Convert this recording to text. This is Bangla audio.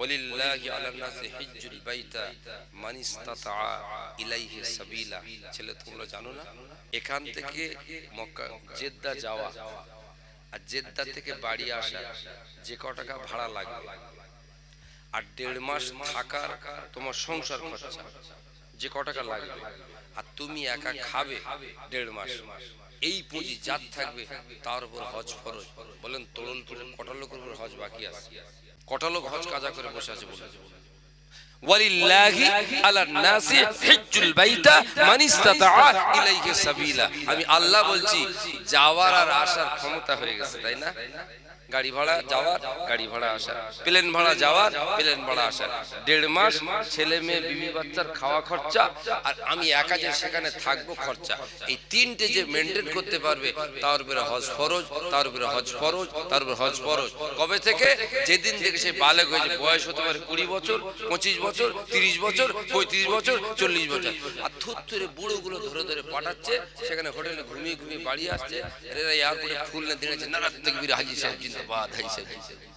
ওয়ালিল্লাহি আলান নাসি হিজ্জুল বাইতা মান ইসতাতা ইলাইহি সাবিলা। ছেলে তোমরা জানো না এখান থেকে মক্কা জেদ্দা যাওয়া আর জেদ্দা থেকে বাড়ি আসা যে ক টাকা ভাড়া লাগবে আর 1.5 মাস থাকার তোমার সংসার খরচা যে ক টাকা লাগবে আর তুমি একা খাবে 1.5 মাস, এই পুঁজি যার থাকবে তার উপর হজ ফরজ। বলেন তরুলপুরের কটা লোকের উপর হজ বাকি আছে? কটা লোক হজ কাজা করে বসে আছে? বলে ওয়ালিল্লাহি আলান নাসি হিজ্জুল বাইতা মান ইসতাতা ইলাইহি সাবিলা। আমি আল্লাহ বলছি যাওয়ার আর আসার ক্ষমতা হয়ে গেছে, তাই না? গাড়ি ভাড়া যাওয়ার, গাড়ি ভাড়া আসার, প্লেন ভাড়া যাওয়ার, প্লেন ভাড়া আসার, 1.5 মাস ছেলে মেয়ে বিবি বাচ্চার খাওয়া খরচা আর আমি একা যে সেখানে থাকবো খরচা, এই তিনটে যে মেনটেন করতে পারবে তার উপরে হজ ফরজ, তার উপরে হজ ফরজ, তার উপরে হজ ফরজ। কবে থেকে? যেদিন থেকে সে বালেগ হয়েছে। বয়স হতে পারে 20 বছর, 25 বছর, 30 বছর, 35 বছর, 40 বছর। আর থুত্তুরে বুড়োগুলো ধরে ধরে পাঠাচ্ছে, সেখানে হোটেলে ঘুমিয়ে ঘুমিয়ে বাড়ি আসছে। এরা এয়ারপোর্টে ফুল না দিয়েছে, নারাজ তাকবীর, হাজি সাহেব জিন্দাবাদ, হাজি সাহেব জিন্দাবাদ।